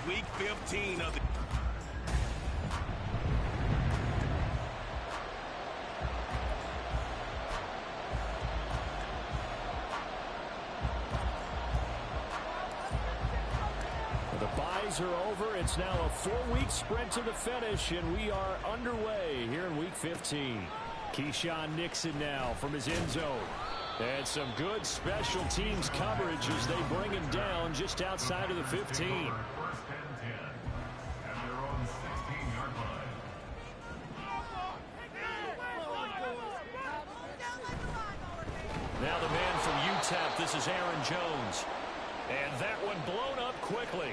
Week 15 of the... The byes are over. It's now a 4-week sprint to the finish, and we are underway here in Week 15. Keyshawn Nixon now from his end zone. And some good special teams coverage as they bring him down just outside of the 15. Now the man from UTEP, this is Aaron Jones. And that one blown up quickly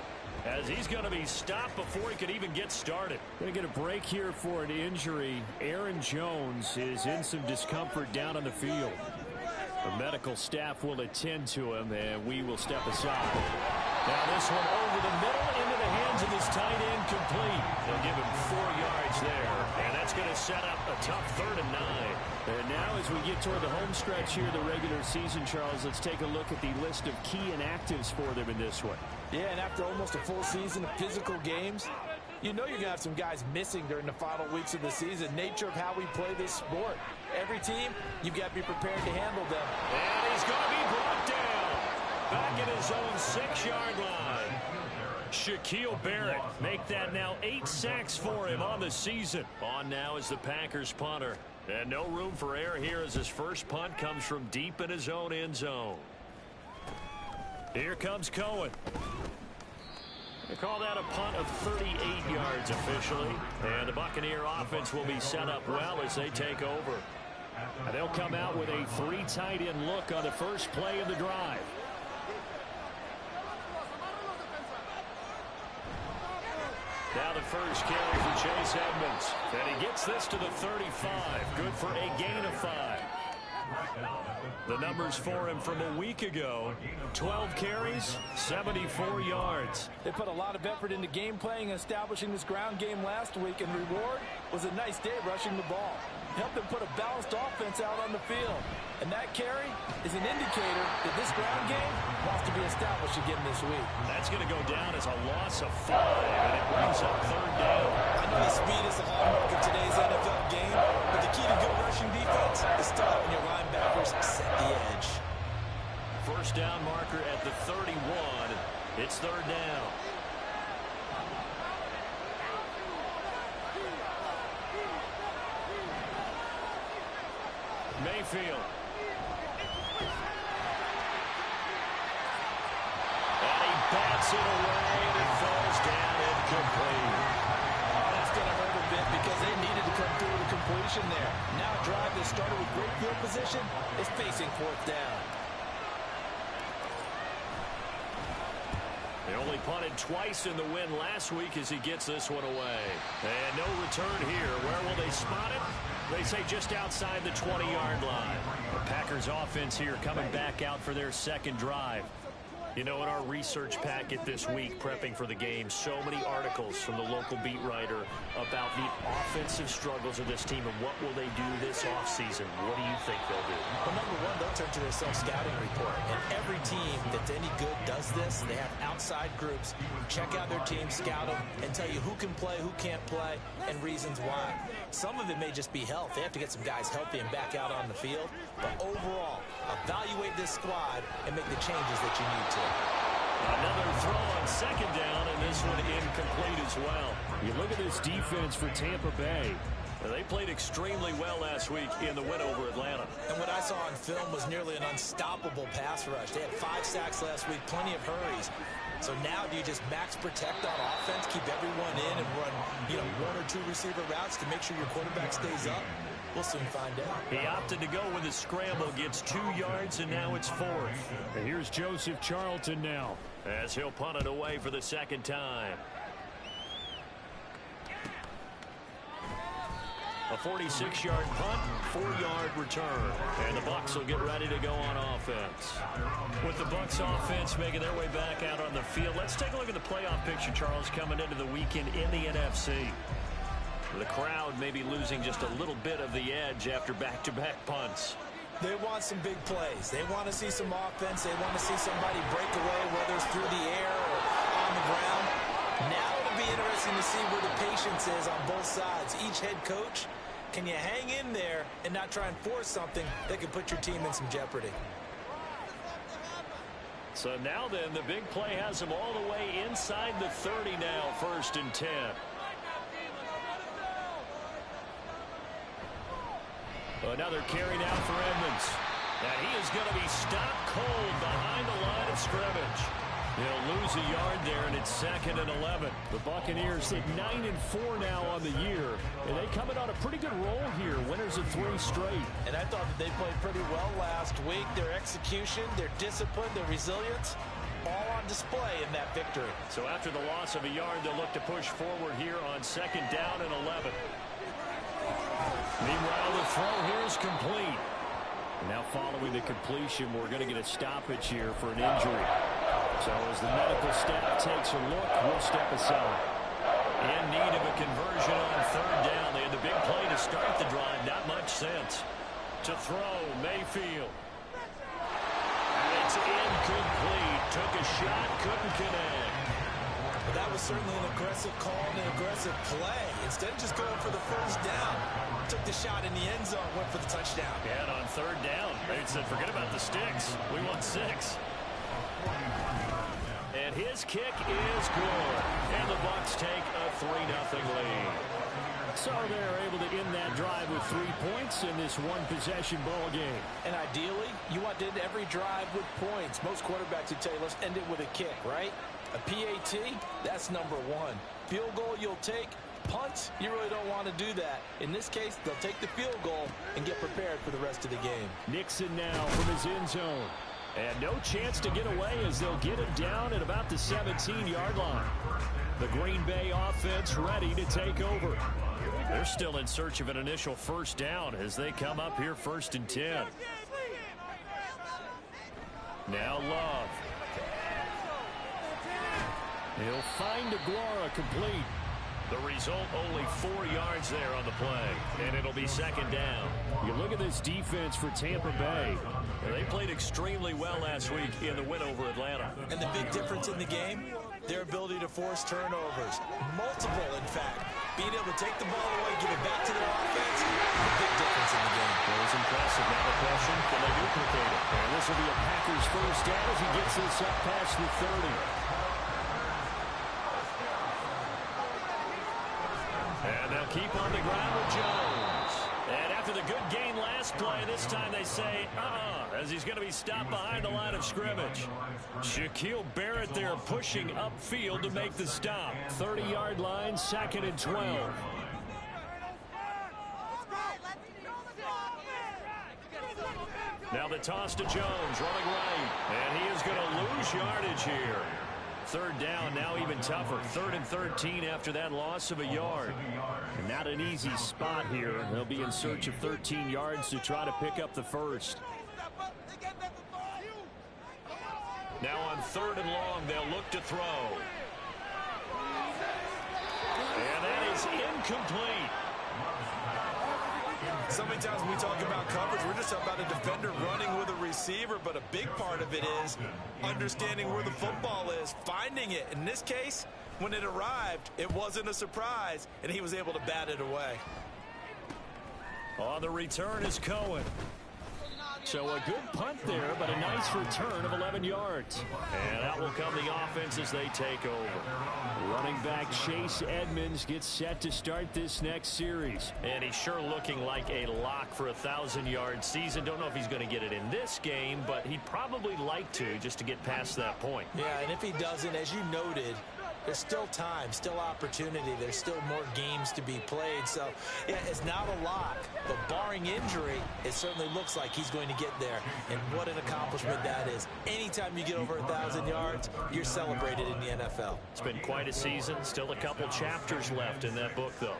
as he's going to be stopped before he could even get started. Going to get a break here for an injury. Aaron Jones is in some discomfort down on the field. The medical staff will attend to him, and we will step aside. Now this one over the middle into the hands of his tight end, complete. They'll give him 4 yards there, and that's going to set up a tough 3rd and 9. And now as we get toward the home stretch here, the regular season, Charles, let's take a look at the list of key inactives for them in this one. Yeah, and after almost a full season of physical games, you know you're going to have some guys missing during the final weeks of the season. Nature of how we play this sport. Every team, you've got to be prepared to handle them. And he's going to be brought down back at his own 6-yard line. Shaquille Barrett make that now 8 sacks for him on the season. On now is the Packers punter. And no room for error here as his first punt comes from deep in his own end zone. Here comes Cohen. They call that a punt of 38 yards officially. And the Buccaneer offense will be set up well as they take over. And they'll come out with a 3 tight end look on the first play of the drive. Now the first carry for Chase Edmonds. And he gets this to the 35. Good for a gain of 5. The numbers for him from a week ago: 12 carries, 74 yards. They put a lot of effort into game playing and establishing this ground game last week, and reward was a nice day rushing the ball. Helped them put a balanced offense out on the field. And that carry is an indicator that this ground game wants to be established again this week. That's going to go down as a loss of 5, and it brings up 3rd down. I know the speed is the hallmark of today's NFL game, but the key to good rushing defense is still having your linebackers set the edge. First down marker at the 31. It's 3rd down. Mayfield. And he bats it away, and it falls down incomplete. That's going to hurt a bit because they needed to come through with a completion there. Now a drive that started with great field position is facing 4th down. They only punted twice in the win last week as he gets this one away. And no return here. Where will they spot it? They say just outside the 20-yard line. The Packers offense here coming back out for their 2nd drive. You know, in our research packet this week, prepping for the game, so many articles from the local beat writer about the offensive struggles of this team and what will they do this offseason. What do you think they'll do? Well, number one, they'll turn to their self-scouting report. And every team that's any good does this. They have outside groups. Check out their team, scout them, and tell you who can play, who can't play, and reasons why. Some of it may just be health. They have to get some guys healthy and back out on the field. But overall, evaluate this squad and make the changes that you need to. Another throw on 2nd down, and this one incomplete as well. You look at this defense for Tampa Bay. They played extremely well last week in the win over Atlanta. And what I saw on film was nearly an unstoppable pass rush. They had 5 sacks last week, plenty of hurries. So now do you just max protect on offense, keep everyone in, and run, 1 or 2 receiver routes to make sure your quarterback stays up? We'll soon find out. He opted to go with a scramble, gets 2 yards, and now it's 4th. And here's Joseph Charlton now, as he'll punt it away for the 2nd time. A 46-yard punt, 4-yard return. And the Bucs will get ready to go on offense. With the Bucs offense making their way back out on the field, let's take a look at the playoff picture, Charles, coming into the weekend in the NFC. The crowd may be losing just a little bit of the edge after back-to-back punts. They want some big plays. They want to see some offense. They want to see somebody break away, whether it's through the air or on the ground. Now it'll be interesting to see where the patience is on both sides. Each head coach, can you hang in there and not try and force something that could put your team in some jeopardy? So now then, the big play has them all the way inside the 30 now, 1st and 10. Another carry now for Edmonds. And he is going to be stopped cold behind the line of scrimmage. He'll lose a yard there, and it's 2nd and 11. The Buccaneers sit 9-4 now on the year, and they come in on a pretty good roll here. Winners of 3 straight. And I thought that they played pretty well last week. Their execution, their discipline, their resilience, all on display in that victory. So after the loss of a yard, they'll look to push forward here on 2nd down and 11. Meanwhile, the throw here is complete. Now following the completion, we're going to get a stoppage here for an injury. So as the medical staff takes a look, we'll step aside. In need of a conversion on 3rd down. They had the big play to start the drive. Not much sense. To throw, Mayfield. And it's incomplete. Took a shot, couldn't connect. But that was certainly an aggressive call and an aggressive play. Instead of just going for the 1st down, took the shot in the end zone, went for the touchdown. And on 3rd down, they said, forget about the sticks. We want 6. And his kick is good. And the Bucs take a 3-0 lead. So they're able to end that drive with 3 points in this one-possession ball game. And ideally, you want to end every drive with points. Most quarterbacks would tell you, let's end it with a kick, right? A PAT, that's number 1. Field goal you'll take. Punts, you really don't want to do that. In this case, they'll take the field goal and get prepared for the rest of the game. Nixon now from his end zone. And no chance to get away as they'll get him down at about the 17-yard line. The Green Bay offense ready to take over. They're still in search of an initial 1st down as they come up here 1st and 10. Now Love. He'll find Aguara complete. The result, only 4 yards there on the play, and it'll be 2nd down. You look at this defense for Tampa Bay. They played extremely well last week in the win over Atlanta. And the big difference in the game, their ability to force turnovers. Multiple, in fact. Being able to take the ball away, give it back to their offense, a big difference in the game. It was impressive. Now the question, can they duplicate it? And this will be a Packers 1st down as he gets this up past the 30. And they'll keep on the ground with Jones. And after the good gain last play, this time they say, as he's going to be stopped behind the line of scrimmage. Shaquille Barrett there pushing upfield to make the stop. 30-yard line, 2nd and 12. Now the toss to Jones, running right. And he is going to lose yardage here. 3rd down, now even tougher. 3rd and 13 after that loss of a yard. And not an easy spot here. They'll be in search of 13 yards to try to pick up the 1st. Now on 3rd and long, they'll look to throw. And that is incomplete. So many times when we talk about coverage, we're just talking about a defender running with a receiver, but a big part of it is understanding where the football is, finding it. In this case, when it arrived, it wasn't a surprise, and he was able to bat it away. On the return is Cohen. So a good punt there, but a nice return of 11 yards. And out will come the offense as they take over. Running back Chase Edmonds gets set to start this next series. And he's sure looking like a lock for a 1,000-yard season. Don't know if he's going to get it in this game, but he'd probably like to just to get past that point. Yeah, and if he doesn't, as you noted, there's still time, still opportunity. There's still more games to be played. So, yeah, it's not a lock. But barring injury, it certainly looks like he's going to get there. And what an accomplishment that is. Anytime you get over 1,000 yards, you're celebrated in the NFL. It's been quite a season. Still a couple chapters left in that book, though.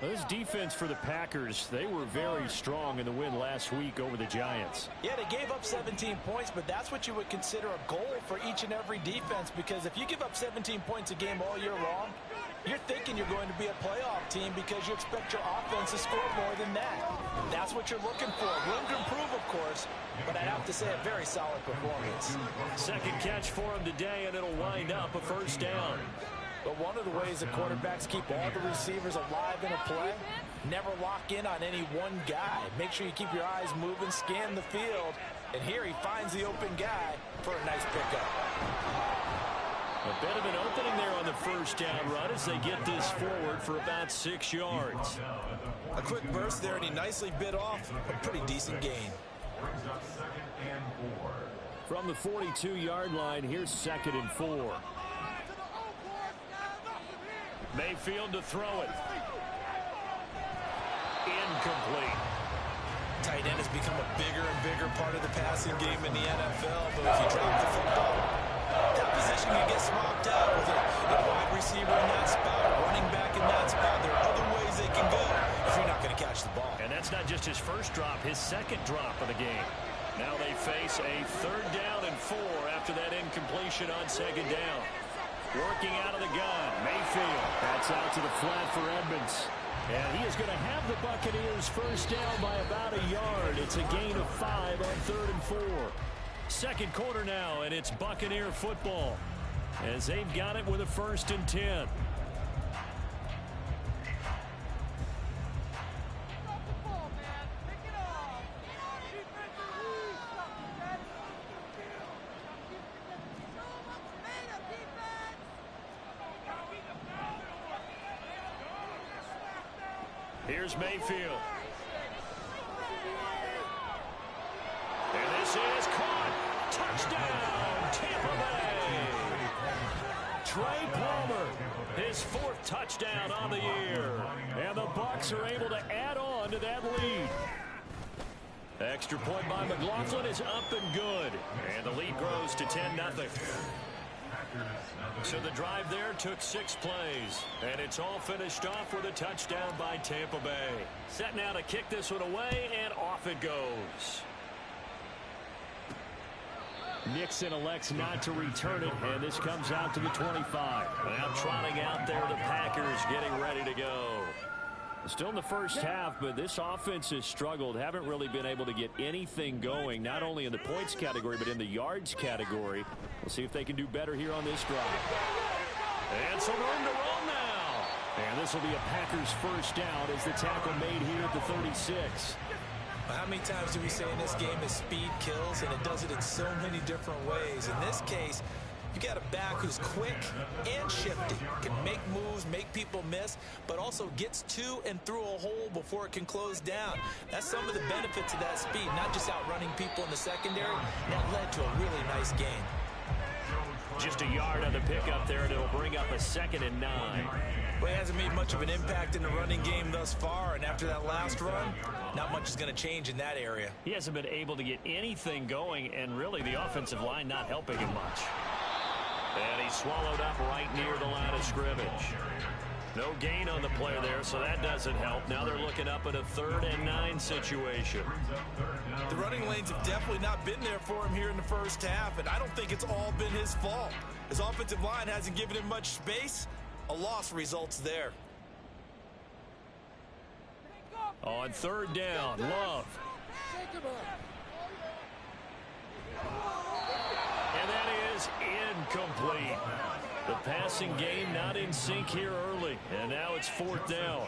This defense for the Packers, they were very strong in the win last week over the Giants. Yeah, they gave up 17 points, but that's what you would consider a goal for each and every defense, because if you give up 17 points a game all year long, you're thinking you're going to be a playoff team because you expect your offense to score more than that. That's what you're looking for. Room to improve, of course, but I'd have to say a very solid performance. Second catch for him today, and it'll wind up a 1st down. But one of the ways that quarterbacks keep all the receivers alive in a play, never lock in on any one guy. Make sure you keep your eyes moving, scan the field, and here he finds the open guy for a nice pickup. A bit of an opening there on the first down run as they get this forward for about 6 yards. A quick burst there, and he nicely bit off a pretty decent gain. From the 42-yard line, here's 2nd and 4. Mayfield to throw it. Incomplete. Tight end has become a bigger and bigger part of the passing game in the NFL, but if you drop the football, that position can get swapped out with a wide receiver in that spot, running back in that spot. There are other ways they can go if you're not going to catch the ball. And that's not just his first drop, his second drop of the game. Now they face a 3rd down and 4 after that incompletion on 2nd down. Working out of the gun, Mayfield. That's out to the flat for Edmonds. And he is going to have the Buccaneers first down by about a yard. It's a gain of 5 on 3rd and 4. Second quarter now, and it's Buccaneer football as they've got it with a 1st and 10. Here's Mayfield. And this is caught. Touchdown, Tampa Bay. Trey Palmer, his 4th touchdown on the year. And the Bucs are able to add on to that lead. Extra point by McLaughlin is up and good. And the lead grows to 10-0. So the drive there took 6 plays, and it's all finished off with a touchdown by Tampa Bay. Set now to kick this one away, and off it goes. Nixon elects not to return it, and this comes out to the 25. Now trotting out there, the Packers getting ready to go. Still in the first half, but this offense has struggled. Haven't really been able to get anything going, not only in the points category, but in the yards category. We'll see if they can do better here on this drive. And some room to run now. And this will be a Packers first down as the tackle made here at the 36. How many times do we say in this game that speed kills, and it does it in so many different ways? In this case, you got a back who's quick and shifty, can make moves, make people miss, but also gets to and through a hole before it can close down. That's some of the benefits of that speed, not just outrunning people in the secondary. That led to a really nice gain. Just a yard on the pickup there, and it'll bring up a 2nd and 9. Well, he hasn't made much of an impact in the running game thus far, and after that last run, not much is going to change in that area. He hasn't been able to get anything going, and really the offensive line not helping him much. And he's swallowed up right near the line of scrimmage. No gain on the play there, so that doesn't help. Now they're looking up at a 3rd and 9 situation. The running lanes have definitely not been there for him here in the first half, and I don't think it's all been his fault. His offensive line hasn't given him much space. A loss results there. On 3rd down, Love. And that is incomplete. The passing game not in sync here early. And now it's 4th down.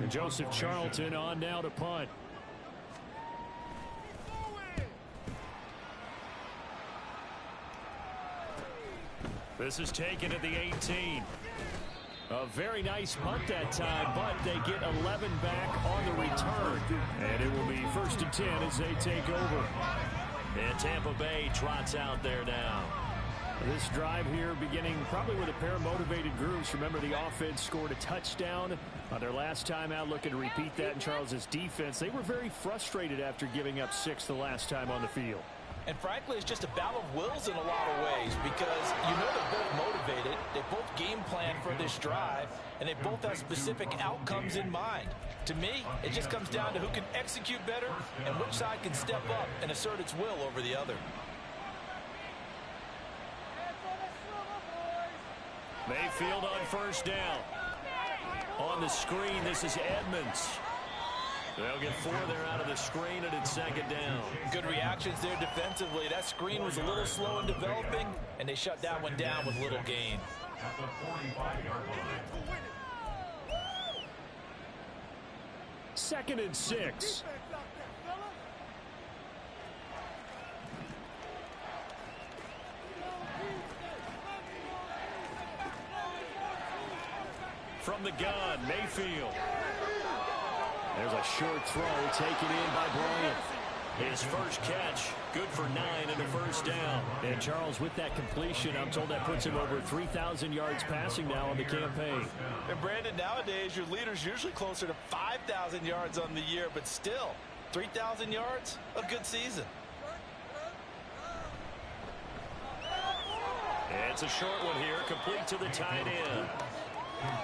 And Joseph Charlton on now to punt. This is taken at the 18. A very nice punt that time, but they get 11 back on the return. And it will be 1st and 10 as they take over. And Tampa Bay trots out there now. This drive here beginning probably with a pair of motivated groups. Remember, the offense scored a touchdown on their last time out. Looking to repeat that in Charles's defense. They were very frustrated after giving up 6 the last time on the field. And frankly, it's just a battle of wills in a lot of ways, because you know they're both motivated, they both game plan for this drive, and they both have specific outcomes in mind. To me, it just comes down to who can execute better and which side can step up and assert its will over the other. Mayfield on 1st down. On the screen, this is Edmonds. They'll get 4 there out of the screen, and it's 2nd down. Good reactions there defensively. That screen was a little slow in developing, and they shut that one down with little gain. at the 45-yard line. 2nd and 6. From the gun, Mayfield. There's a short throw taken in by Bryant. His first catch, good for 9 and a first down. And Charles, with that completion, I'm told that puts him over 3,000 yards passing now on the campaign. And Brandon, nowadays your leader's usually closer to 5,000 yards on the year, but still, 3,000 yards, a good season. It's a short one here, complete to the tight end.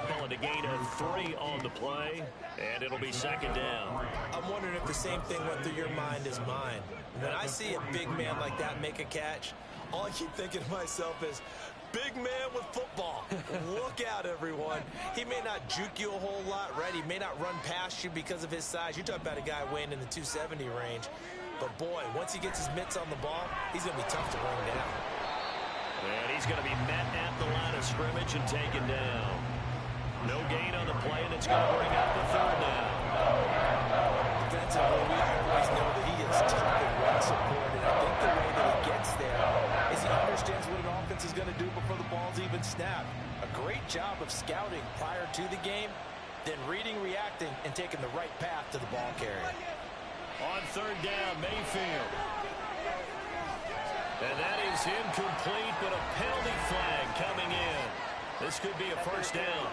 Calling a gain of 3 on the play, and it'll be 2nd down. I'm wondering if the same thing went through your mind as mine. When I see a big man like that make a catch, all I keep thinking to myself is, big man with football. Look out, everyone. He may not juke you a whole lot, right? He may not run past you because of his size. You're talking about a guy weighing in the 270 range. But, boy, once he gets his mitts on the ball, he's going to be tough to bring down. And he's going to be met at the line of scrimmage and taken down. No gain on the play, and it's going to bring up the 3rd down. Defensively, we always know that he is tough and run support, and I think the way that he gets there is he understands what an offense is going to do before the ball's even snapped. A great job of scouting prior to the game, then reading, reacting, and taking the right path to the ball carrier. On 3rd down, Mayfield. And that is incomplete, but a penalty flag coming in. This could be a first down.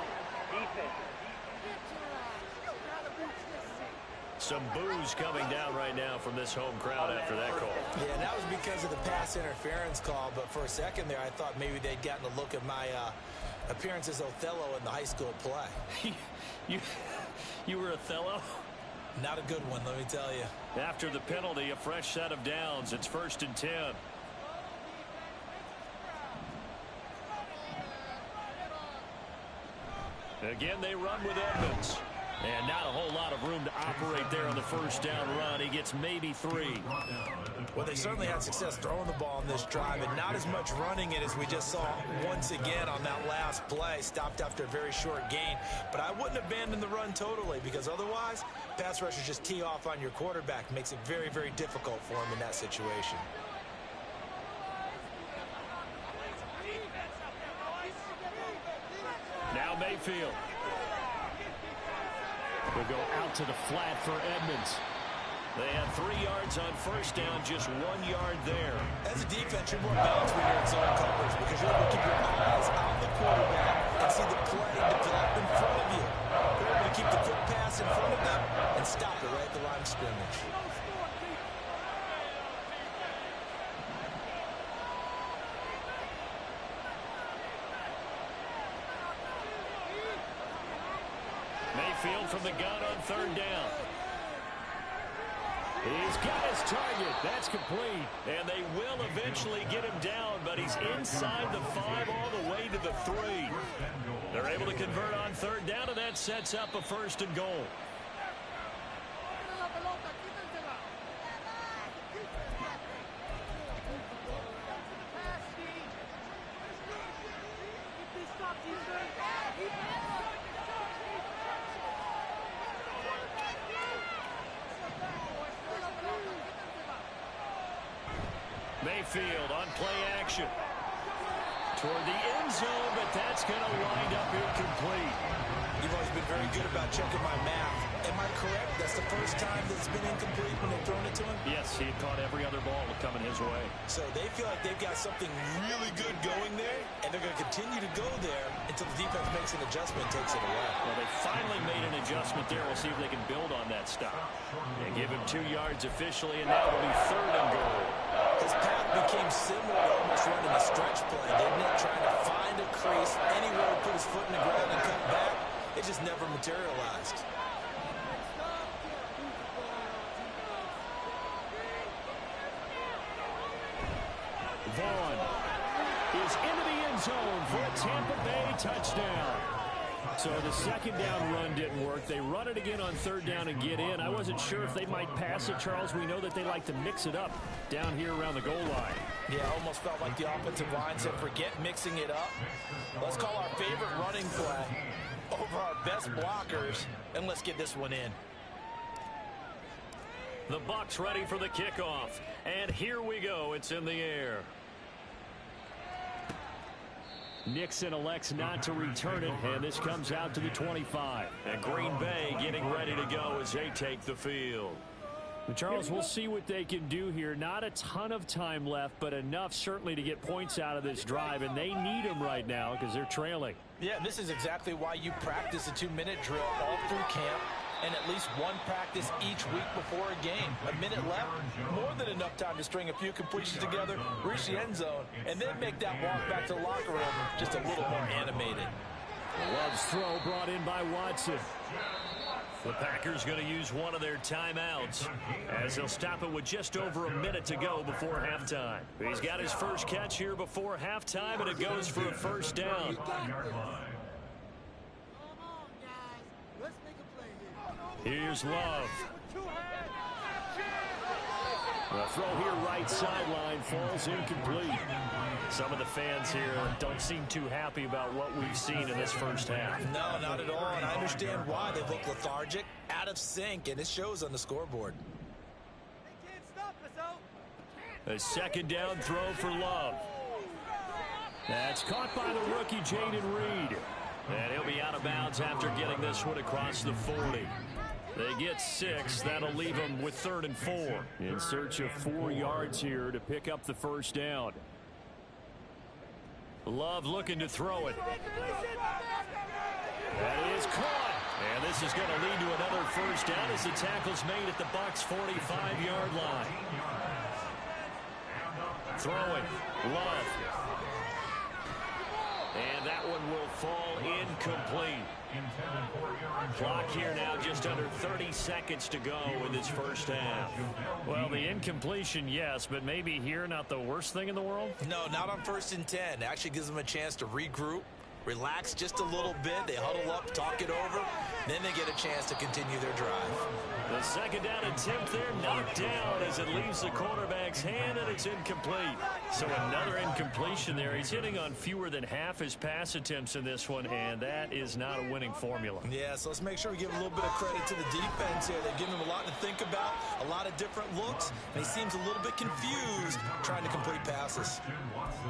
Some boos coming down right now from this home crowd after that call. Yeah, and that was because of the pass interference call, but for a second there I thought maybe they'd gotten a look at my appearance as Othello in the high school play. You were Othello? Not a good one, let me tell you. After the penalty, a fresh set of downs. It's 1st and 10. Again, they run with Edmonds. And not a whole lot of room to operate there on the first down run. He gets maybe 3. Well, they certainly had success throwing the ball in this drive, and not as much running it as we just saw once again on that last play. Stopped after a very short gain. But I wouldn't abandon the run totally, because otherwise, pass rushers just tee off on your quarterback. Makes it very, very difficult for him in that situation. Now Mayfield. Will go out to the flat for Edmonds. They had 3 yards on first down, just 1 yard there. As a defense, you're more balanced when you're in zone coverage because you're able to keep your eyes on the quarterback and see the play develop in front of you. You're able to keep the quick pass in front of them and stop it right at the line of scrimmage. Mayfield from the gun on 3rd down. He's got his target. That's complete. And they will eventually get him down, but he's inside the 5 all the way to the 3. They're able to convert on 3rd down, and that sets up a 1st and goal. Mayfield on play action. Toward the end zone, but that's going to wind up incomplete. You've always been very good about checking my math. Am I correct? That's the first time that it's been incomplete when they've thrown it to him? Yes, he had caught every other ball coming his way. So they feel like they've got something really good going there, and they're going to continue to go there until the defense makes an adjustment and takes it away. Well, they finally made an adjustment there. We'll see if they can build on that stop. And give him 2 yards officially, and now it'll be 3rd and goal. His path became similar to almost running a stretch play, didn't it? Trying to find a crease, anywhere to put his foot in the ground and cut back. It just never materialized. Vaughn is into the end zone for a Tampa Bay touchdown. So the second down run didn't work. They run it again on third down and get in. I wasn't sure if they might pass it, Charles. We know that they like to mix it up down here around the goal line. Yeah, almost felt like the offensive line said, forget mixing it up. Let's call our favorite running play over our best blockers, and let's get this one in. The Bucs ready for the kickoff. And here we go. It's in the air. Nixon elects not to return it, and this comes out to the 25. And Green Bay getting ready to go as they take the field. Charles, we'll see what they can do here. Not a ton of time left, but enough certainly to get points out of this drive, and they need them right now because they're trailing. Yeah, this is exactly why you practice a 2-minute drill all through camp, and at least one practice each week before a game. A minute left, more than enough time to string a few completions together, reach the end zone, and then make that walk back to the locker room just a little more animated. Love's throw brought in by Watson. The Packers going to use one of their timeouts as they'll stop it with just over a minute to go before halftime. He's got his first catch here before halftime, and it goes for a first down. Here's Love. The throw here right sideline falls incomplete. Some of the fans here don't seem too happy about what we've seen in this first half. No, not at all, and I understand why. They look lethargic, out of sync, and it shows on the scoreboard. A second down throw for Love. That's caught by the rookie Jaden Reed. And he'll be out of bounds after getting this one across the 40. They get 6. That'll leave them with 3rd and 4. In search of 4 yards here to pick up the first down. Love looking to throw it. That is caught. And this is going to lead to another first down as the tackle's made at the Bucs 45-yard line. Throwing. Love. And that one will fall incomplete. Clock here now just under 30 seconds to go in this first half. Well, the incompletion, yes, but maybe here not the worst thing in the world? No, not on 1st and 10. It actually gives them a chance to regroup, relax just a little bit. They huddle up, talk it over. Then they get a chance to continue their drive. The second down attempt there knocked down as it leaves the quarterback's hand, and it's incomplete. So another incompletion there. He's hitting on fewer than half his pass attempts in this one, and that is not a winning formula. Yeah, so let's make sure we give a little bit of credit to the defense here. They've given him a lot to think about, a lot of different looks, and he seems a little bit confused trying to complete passes.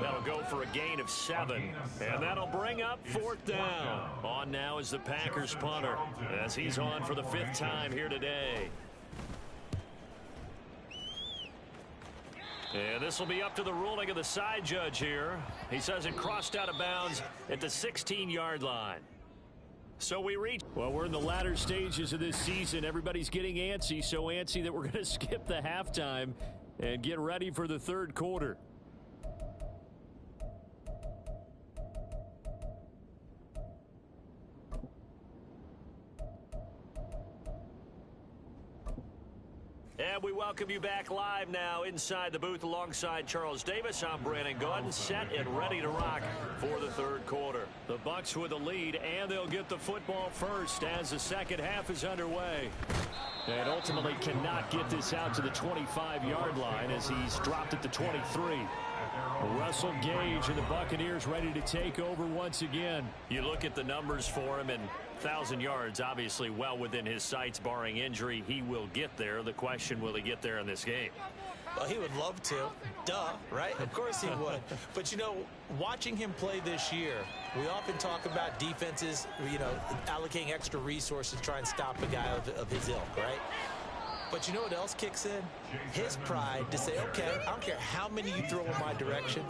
That'll go for a gain of 7, and that'll bring up 4th down. On now is the Packers punter as he's on for the 5th time here today. And this will be up to the ruling of the side judge here. He says it crossed out of bounds at the 16-yard line. So we reach. Well, we're in the latter stages of this season. Everybody's getting antsy, so antsy that we're going to skip the halftime and get ready for the 3rd quarter. And we welcome you back live now inside the booth alongside Charles Davis. I'm Brandon Gaudin, set and ready to rock for the 3rd quarter. The Bucs with a lead, and they'll get the football first as the second half is underway. And ultimately cannot get this out to the 25-yard line as he's dropped at the 23. Russell Gage and the Buccaneers ready to take over once again. You look at the numbers for him, and 1,000 yards obviously well within his sights barring injury. He will get there. The question, will he get there in this game? Well, he would love to. Duh, right? Of course he would. But, you know, watching him play this year, we often talk about defenses, you know, allocating extra resources to try and stop a guy of his ilk, right? But you know what else kicks in? His pride to say, okay, I don't care how many you throw in my direction,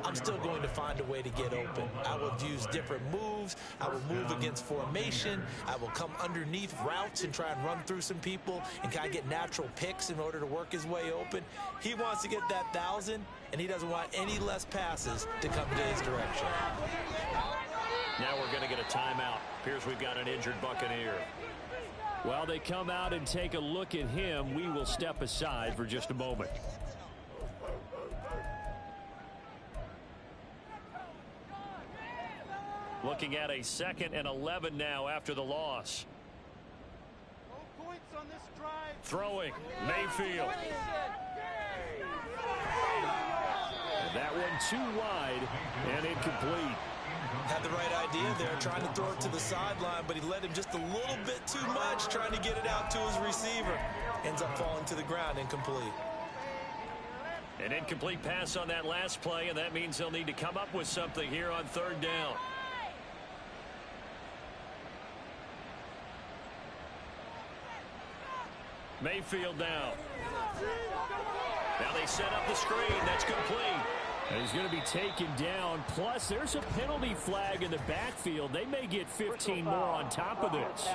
I'm still going to find a way to get open. I will use different moves. I will move against formation. I will come underneath routes and try and run through some people and kind of get natural picks in order to work his way open. He wants to get that 1,000, and he doesn't want any less passes to come to his direction. Now we're going to get a timeout. Appears we've got an injured Buccaneer. While they come out and take a look at him, we will step aside for just a moment. Looking at a 2nd and 11 now after the loss. No points on this drive. Throwing, Mayfield. And that one too wide and incomplete. Had the right idea there, trying to throw it to the sideline, but he led him just a little bit too much, trying to get it out to his receiver. Ends up falling to the ground, incomplete. An incomplete pass on that last play, and that means they'll need to come up with something here on 3rd down. Mayfield now. Now they set up the screen. That's complete. And he's going to be taken down. Plus, there's a penalty flag in the backfield. They may get 15 more on top of this.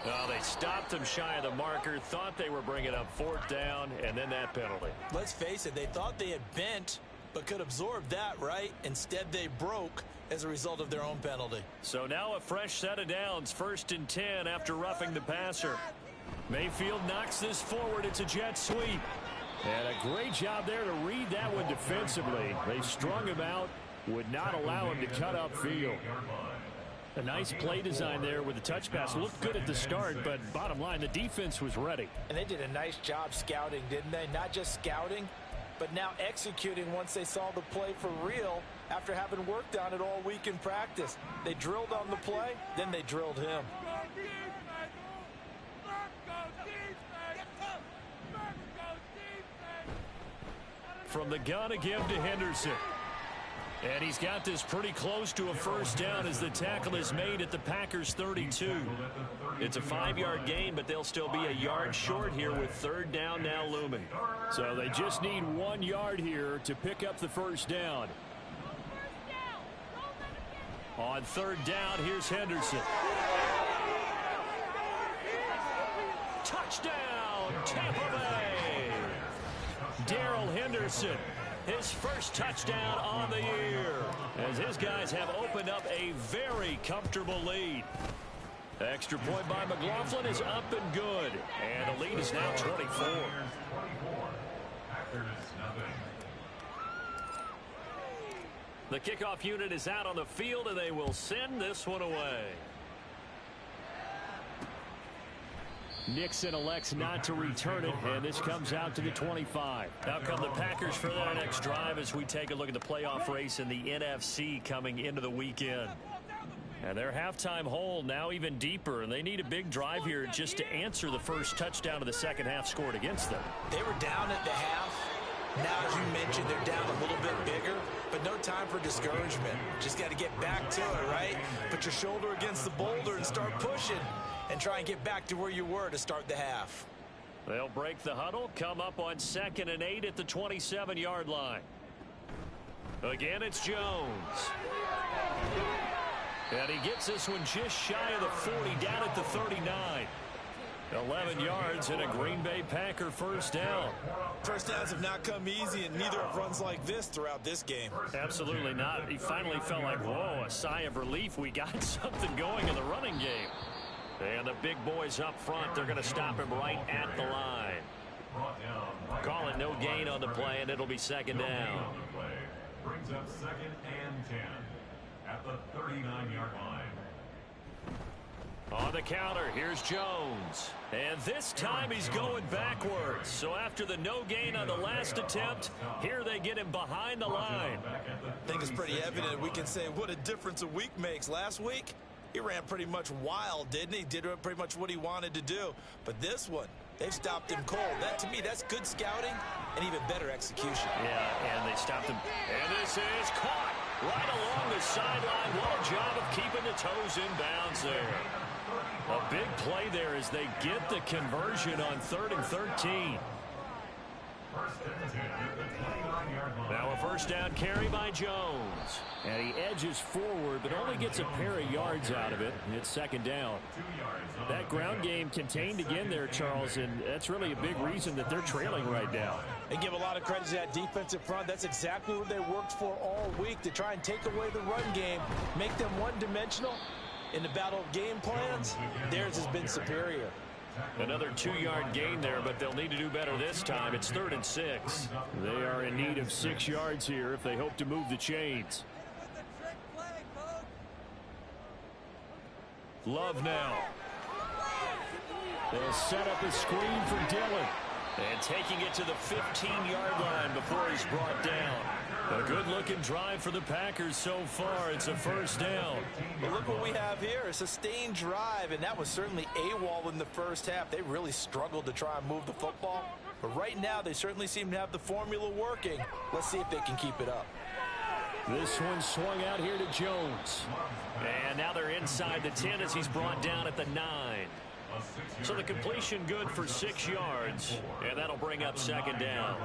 Well, they stopped him shy of the marker, thought they were bringing up 4th down, and then that penalty. Let's face it, they thought they had bent, but could absorb that, right? Instead, they broke as a result of their own penalty. So now a fresh set of downs, 1st and 10 after roughing the passer. Mayfield knocks this forward. It's a jet sweep. And a great job there to read that one defensively. They strung him out, would not allow him to cut upfield. A nice play design there with the touch pass. Looked good at the start, but bottom line, the defense was ready. And they did a nice job scouting, didn't they? Not just scouting, but now executing once they saw the play for real after having worked on it all week in practice. They drilled on the play, then they drilled him. From the gun again to Henderson. And he's got this pretty close to a 1st down as the tackle is made at the Packers 32. It's a 5-yard gain, but they'll still be a yard short here with 3rd down now looming. So they just need 1 yard here to pick up the 1st down. On 3rd down, here's Henderson. Touchdown, Tampa Bay! Darrell Henderson, his first touchdown on the year, as his guys have opened up a very comfortable lead. Extra point by McLaughlin is up and good, and the lead is now 24. The kickoff unit is out on the field, and they will send this one away. Nixon elects not to return it, and this comes out to the 25. Now come the Packers for their next drive as we take a look at the playoff race in the NFC coming into the weekend. And their halftime hole now even deeper, and they need a big drive here just to answer the first touchdown of the second half scored against them. They were down at the half. Now, as you mentioned, they're down a little bit bigger, but no time for discouragement. Just got to get back to it, right? Put your shoulder against the boulder and start pushing and try and get back to where you were to start the half. They'll break the huddle, come up on 2nd and 8 at the 27-yard line. Again, it's Jones. And he gets this one just shy of the 40, down at the 39. 11 yards and a Green Bay Packer 1st down. First downs have not come easy, and neither have runs like this throughout this game. Absolutely not. He finally felt like, whoa, a sigh of relief. We got something going in the running game. And the big boys up front, they're going to stop him right at the line. Call it no gain on the play, and it'll be 2nd down. Brings up 2nd and 10 at the 39-yard line. On the counter, here's Jones. And this time he's going backwards. So after the no gain on the last attempt, here they get him behind the line. I think it's pretty evident. We can say what a difference a week makes. Last week, he ran pretty much wild, didn't he? Did pretty much what he wanted to do. But this one, they've stopped him cold. That, to me, that's good scouting and even better execution. Yeah, and they stopped him. And this is caught right along the sideline. What a job of keeping the toes in bounds there. A big play there as they get the conversion on 3rd and 13. Now a 1st down carry by Jones. And he edges forward, but only gets a pair of yards out of it. It's 2nd down. That ground game contained again there, Charles, and that's really a big reason that they're trailing right now. They give a lot of credit to that defensive front. That's exactly what they worked for all week, to try and take away the run game, make them one-dimensional. In the battle of game plans, theirs has been superior. Another 2-yard gain there, but they'll need to do better this time. It's 3rd and 6. They are in need of 6 yards here if they hope to move the chains. Love now. They'll set up a screen for Dillon. And taking it to the 15-yard line before he's brought down. A good-looking drive for the Packers so far. It's a 1st down. But look what we have here, a sustained drive, and that was certainly AWOL in the first half. They really struggled to try and move the football. But right now, they certainly seem to have the formula working. Let's see if they can keep it up. This one swung out here to Jones. And now they're inside the 10 as he's brought down at the 9. So the completion good for 6 yards, and that'll bring up 2nd down.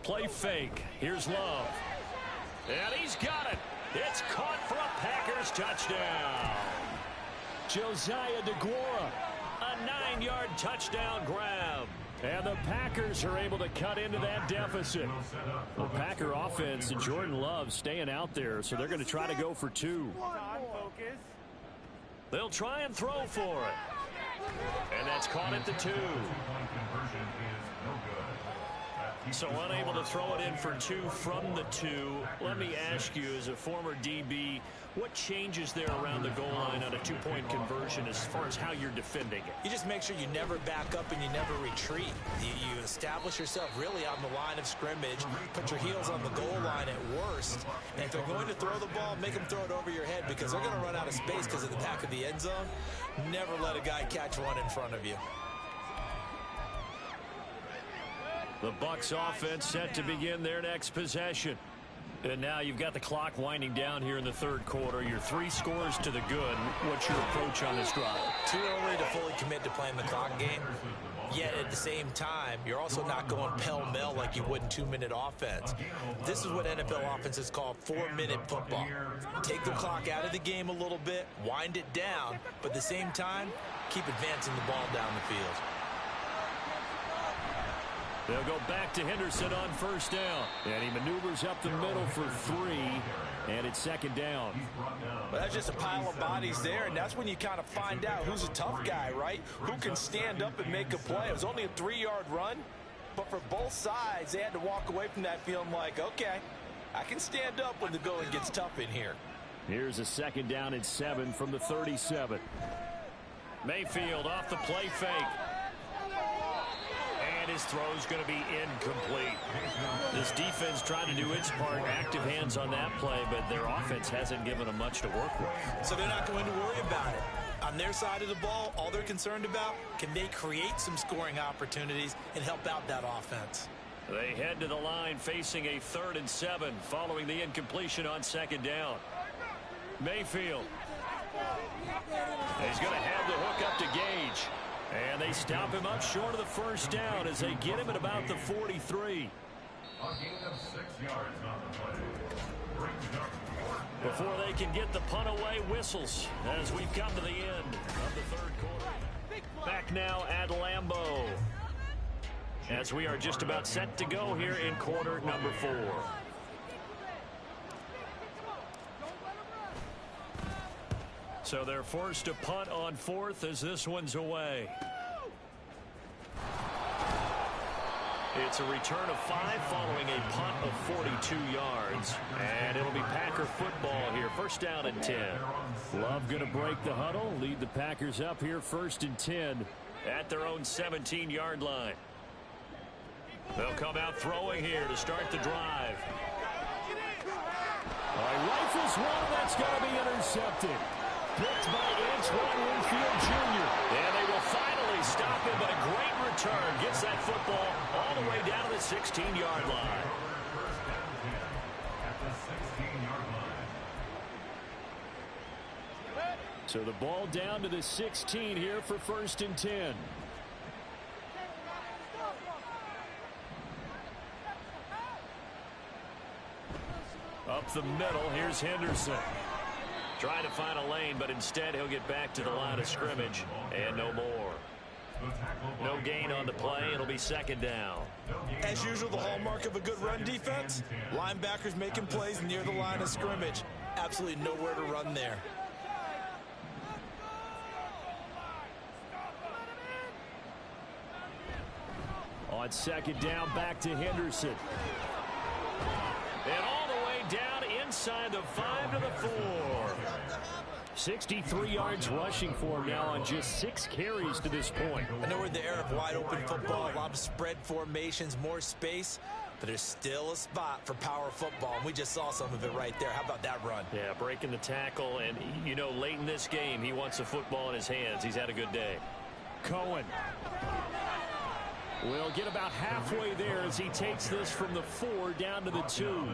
Play fake. Here's Love. And he's got it. It's caught for a Packers touchdown. Josiah DeGuara. A 9-yard touchdown grab. And the Packers are able to cut into that deficit. The Packer offense and Jordan Love staying out there, so they're going to try to go for 2. They'll try and throw for it. And that's caught at the 2. So unable to throw it in for 2 from the 2. Let me ask you, as a former DB, what changes there around the goal line on a 2-point conversion as far as how you're defending it? You just make sure you never back up and you never retreat. You establish yourself really on the line of scrimmage, put your heels on the goal line at worst, and if they're going to throw the ball, make them throw it over your head because they're going to run out of space because of the back of the end zone. Never let a guy catch one in front of you. The Bucs offense set to begin their next possession. And now you've got the clock winding down here in the 3rd quarter. You're 3 scores to the good. What's your approach on this drive? Too early to fully commit to playing the clock game. Yet at the same time, you're also not going pell-mell like you would in 2-minute offense. This is what NFL offenses call 4-minute football. Take the clock out of the game a little bit, wind it down, but at the same time, keep advancing the ball down the field. They'll go back to Henderson on 1st down. And he maneuvers up the middle for 3. And it's 2nd down. Well, that's just a pile of bodies there, and that's when you kind of find out who's a tough guy, right? Who can stand up and make a play. It was only a 3-yard run, but for both sides, they had to walk away from that feeling like, okay, I can stand up when the going gets tough in here. Here's a 2nd down and 7 from the 37. Mayfield off the play fake. And his throw's going to be incomplete. This defense trying to do its part, active hands on that play, but their offense hasn't given them much to work with. So they're not going to worry about it. On their side of the ball, all they're concerned about, can they create some scoring opportunities and help out that offense? They head to the line facing a 3rd and 7 following the incompletion on 2nd down. Mayfield. He's going to have the hook up to Gage. And they stop him up short of the 1st down as they get him at about the 43. A gain of 6 yards on the play. Before they can get the punt away, whistles as we've come to the end of the 3rd quarter. Back now at Lambeau as we are just about set to go here in quarter number 4. So they're forced to punt on 4th as this one's away. It's a return of 5 following a punt of 42 yards. And it'll be Packer football here. 1st down and 10. Love going to break the huddle, lead the Packers up here 1st and 10. At their own 17-yard line. They'll come out throwing here to start the drive. Rifles one, that's going to be intercepted. Picked by Antoine Winfield Jr. And they will finally stop him, but a great return. Gets that football all the way down to the 16-yard line. So the ball down to the 16 here for 1st and 10. Up the middle, here's Henderson. Trying to find a lane, but instead he'll get back to the line of scrimmage and no more. No gain on the play. It'll be second down. As usual, the hallmark of a good run defense, linebackers making plays near the line of scrimmage. Absolutely nowhere to run there. On second down, back to Henderson. And all the way down inside the 5 to the 4. 63 yards rushing for him now on just 6 carries to this point. I know we're in the era of wide open football, a lot of spread formations, more space, but there's still a spot for power football, and we just saw some of it right there. How about that run? Yeah, breaking the tackle, and, you know, late in this game, he wants the football in his hands. He's had a good day. Cohen will get about halfway there as he takes this from the 4 down to the 2.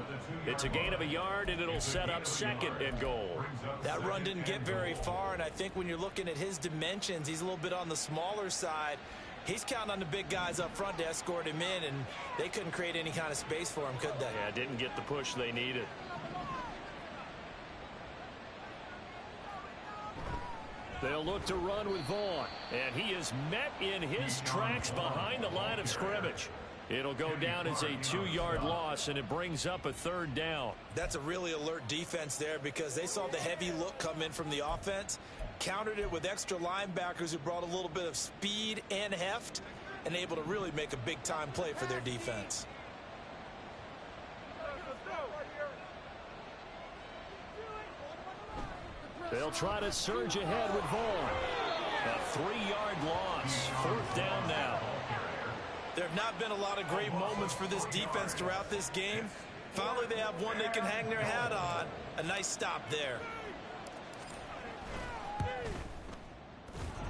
It's a gain of a yard, and it'll set up second and goal. That run didn't get very far, and I think when you're looking at his dimensions, he's a little bit on the smaller side. He's counting on the big guys up front to escort him in, and they couldn't create any kind of space for him, could they? Yeah, didn't get the push they needed. They'll look to run with Vaughn. And he is met in his tracks behind the line of scrimmage. It'll go down as a 2-yard loss, and it brings up a 3rd down. That's a really alert defense there because they saw the heavy look come in from the offense, countered it with extra linebackers who brought a little bit of speed and heft, and able to really make a big-time play for their defense. They'll try to surge ahead with Vaughn. A 3-yard loss. 4th down now. There have not been a lot of great moments for this defense throughout this game. Finally, they have one they can hang their hat on. A nice stop there.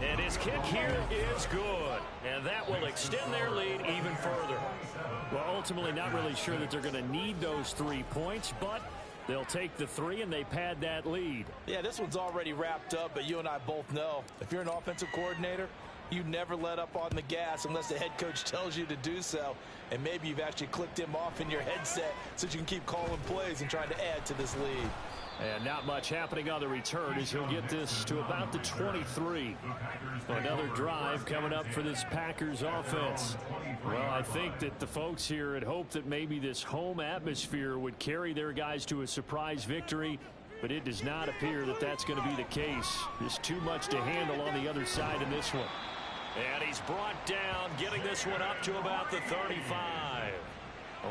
And his kick here is good. And that will extend their lead even further. Well, ultimately, not really sure that they're going to need those 3 points, but they'll take the 3 and they pad that lead. Yeah, this one's already wrapped up, but you and I both know if you're an offensive coordinator, you never let up on the gas unless the head coach tells you to do so. And maybe you've actually clicked him off in your headset so you can keep calling plays and trying to add to this lead. And not much happening on the return as he'll get this to about the 23. Another drive coming up for this Packers offense. Well, I think that the folks here had hoped that maybe this home atmosphere would carry their guys to a surprise victory, but it does not appear that that's going to be the case. There's too much to handle on the other side in this one. And he's brought down, getting this one up to about the 35.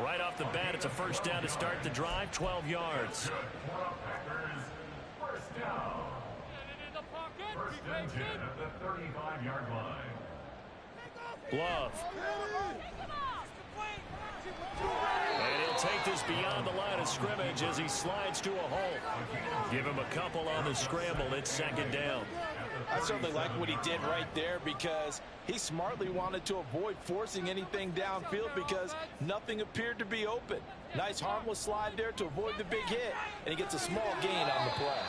Right off the bat, it's a 1st down to start the drive, 12 yards. First down. First and 10 at the 35-yard line. Glove. And he'll take this beyond the line of scrimmage as he slides to a halt. Give him a couple on the scramble. It's 2nd down. I certainly like what he did right there because he smartly wanted to avoid forcing anything downfield because nothing appeared to be open. Nice harmless slide there to avoid the big hit, and he gets a small gain on the play.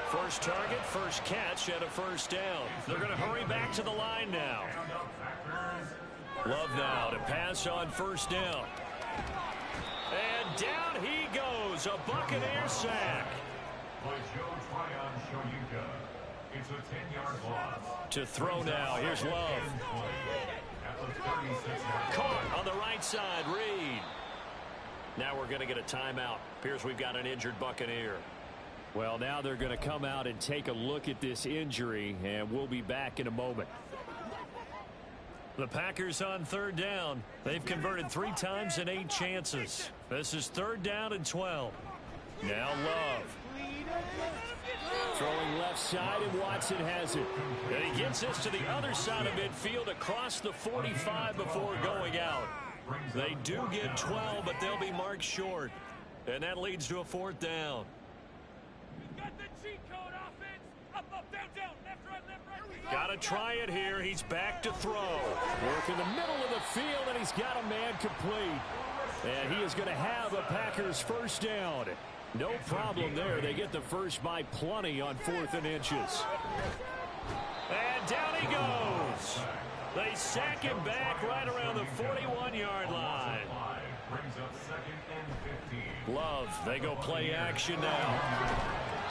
First target, first catch, and a 1st down. They're going to hurry back to the line now. Love now to pass on 1st down. And down he goes, a Buccaneer sack. It's a 10-yard loss. To throw now, here's Love. Caught on the right side, Reed. Now we're going to get a timeout. Appears we've got an injured Buccaneer. Well, now they're going to come out and take a look at this injury, and we'll be back in a moment. The Packers on 3rd down. They've converted 3 times in 8 chances. This is 3rd down and 12. Now Love. Throwing left side, and Watson has it. And he gets this to the other side of midfield across the 45 before going out. They do get 12, but they'll be marked short. And that leads to a 4th down. Got to try it here. He's back to throw. Work in the middle of the field, and he's got a man complete. And he is going to have a Packers 1st down. No problem there. They get the first by plenty on 4th and inches. And down he goes. They sack him back right around the 41-yard line. Love, they go play action now.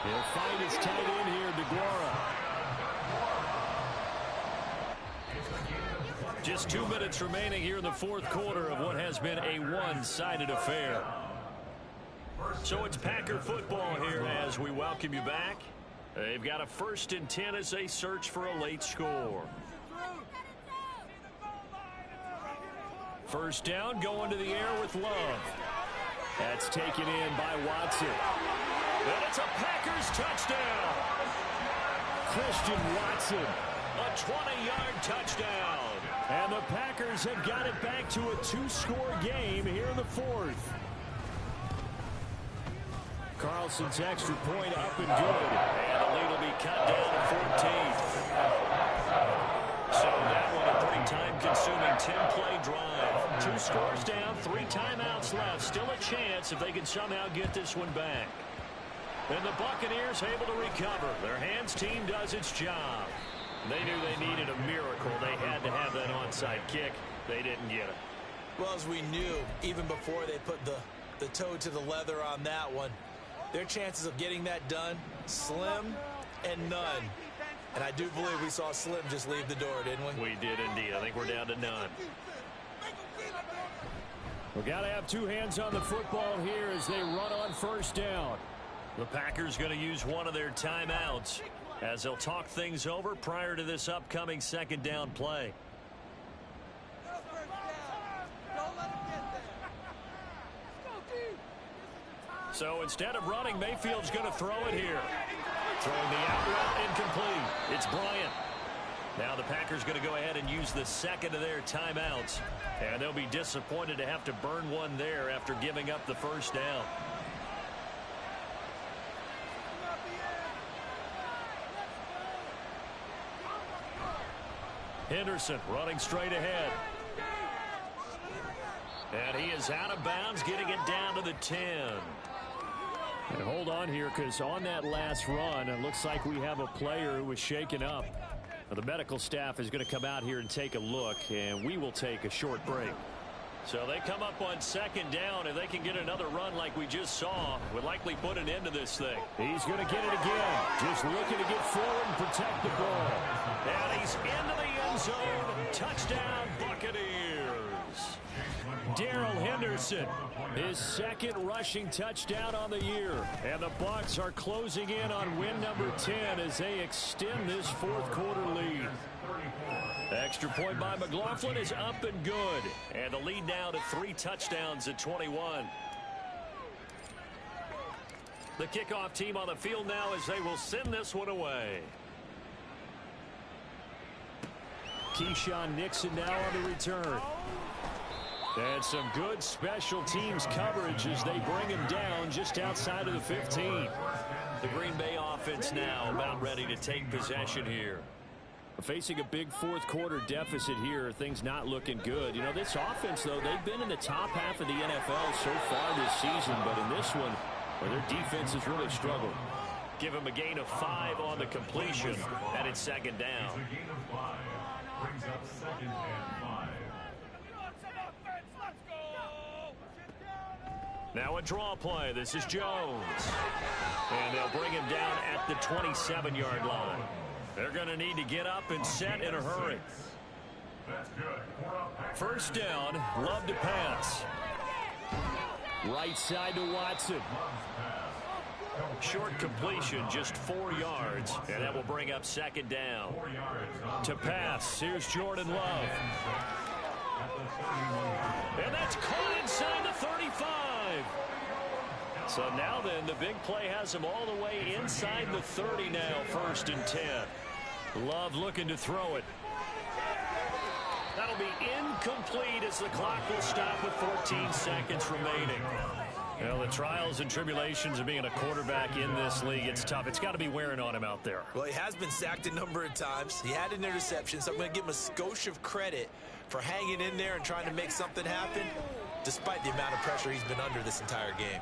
He'll find his tight end here, DeGuara. Just 2 minutes remaining here in the fourth quarter of what has been a one-sided affair. So it's Packer football here as we welcome you back. They've got a 1st and 10 as they search for a late score. First down, going to the air with Love. That's taken in by Watson. And it's a Packers touchdown. Christian Watson, a 20-yard touchdown. And the Packers have got it back to a 2-score game here in the fourth. Carlson's extra point up and good. And the lead will be cut down to 14. So that one a pretty time-consuming 10-play drive. 2 scores down, 3 timeouts left. Still a chance if they can somehow get this one back. And the Buccaneers able to recover. Their hands team does its job. They knew they needed a miracle. They had to have that onside kick. They didn't get it. Well, as we knew, even before they put the toe to the leather on that one, their chances of getting that done, slim and none. And I do believe we saw Slim just leave the door, didn't we? We did indeed. I think we're down to none. We've got to have 2 hands on the football here as they run on first down. The Packers going to use one of their timeouts as they'll talk things over prior to this upcoming 2nd down play. So instead of running, Mayfield's going to throw it here. Throwing the out route incomplete. It's Bryant. Now the Packers going to go ahead and use the 2nd of their timeouts. And they'll be disappointed to have to burn one there after giving up the first down. Henderson running straight ahead. And he is out of bounds, getting it down to the 10. And hold on here, because on that last run, it looks like we have a player who was shaken up. The medical staff is going to come out here and take a look, and we will take a short break. So they come up on 2nd down. If they can get another run like we just saw, would likely put an end to this thing. He's going to get it again. Just looking to get forward and protect the ball. And he's into the end zone. Touchdown, Buccaneers. Darrell Henderson, his 2nd rushing touchdown on the year. And the Bucs are closing in on win number 10 as they extend this fourth quarter lead. Extra point by McLaughlin is up and good. And the lead now to 3 touchdowns at 21. The kickoff team on the field now as they will send this one away. Keyshawn Nixon now on the return. And some good special teams coverage as they bring him down just outside of the 15. The Green Bay offense now about ready to take possession here. Facing a big fourth quarter deficit here, things not looking good. You know, this offense, though, they've been in the top half of the NFL so far this season, but in this one, their defense has really struggled. Give him a gain of 5 on the completion, and it's 2nd down. A gain of 5 brings up 2nd and 5. Now a draw play. This is Jones. And they'll bring him down at the 27-yard line. They're going to need to get up and set in a hurry. First down, Love to pass. Right side to Watson. Short completion, just 4 yards, and that will bring up 2nd down. To pass, here's Jordan Love. And that's caught inside the 35. So now then, the big play has him all the way inside the 30 now, 1st and 10. Love looking to throw it. That'll be incomplete as the clock will stop with 14 seconds remaining. Well, the trials and tribulations of being a quarterback in this league, it's tough. It's got to be wearing on him out there. Well, he has been sacked a number of times. He had an interception, so I'm going to give him a skosh of credit for hanging in there and trying to make something happen, despite the amount of pressure he's been under this entire game.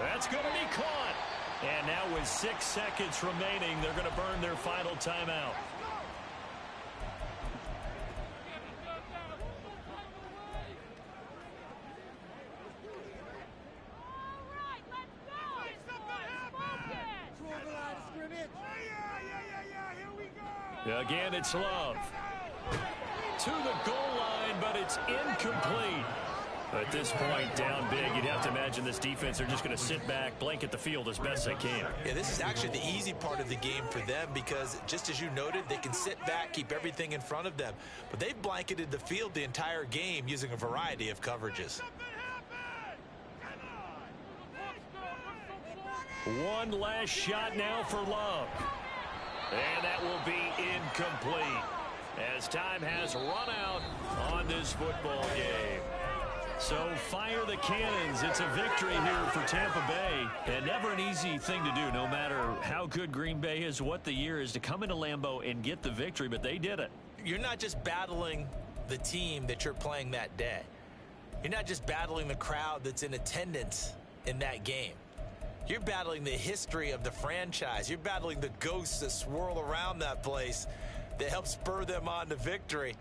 That's going to be caught. And now with 6 seconds remaining, they're going to burn their final timeout. Again, it's Love. to the goal line, but it's incomplete. At this point, down big, you'd have to imagine this defense are just going to sit back, blanket the field as best they can. Yeah, this is actually the easy part of the game for them because, just as you noted, they can sit back, keep everything in front of them. But they've blanketed the field the entire game using a variety of coverages. One last shot now for Love. And that will be incomplete as time has run out on this football game. So fire the cannons. It's a victory here for Tampa Bay. And never an easy thing to do, no matter how good Green Bay is, what the year is, to come into Lambeau and get the victory, but they did it. You're not just battling the team that you're playing that day. You're not just battling the crowd that's in attendance in that game. You're battling the history of the franchise. You're battling the ghosts that swirl around that place that help spur them on to victory.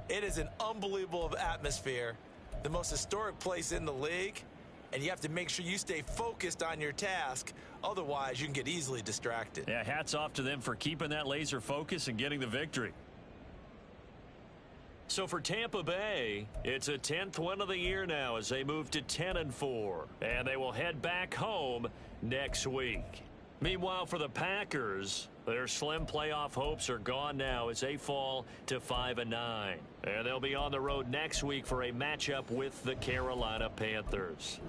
It is an unbelievable atmosphere, the most historic place in the league, and you have to make sure you stay focused on your task. Otherwise, you can get easily distracted. Yeah, hats off to them for keeping that laser focus and getting the victory. So for Tampa Bay, it's a 10th win of the year now as they move to 10-4, and they will head back home next week. Meanwhile, for the Packers, their slim playoff hopes are gone now as they fall to 5-9. And they'll be on the road next week for a matchup with the Carolina Panthers.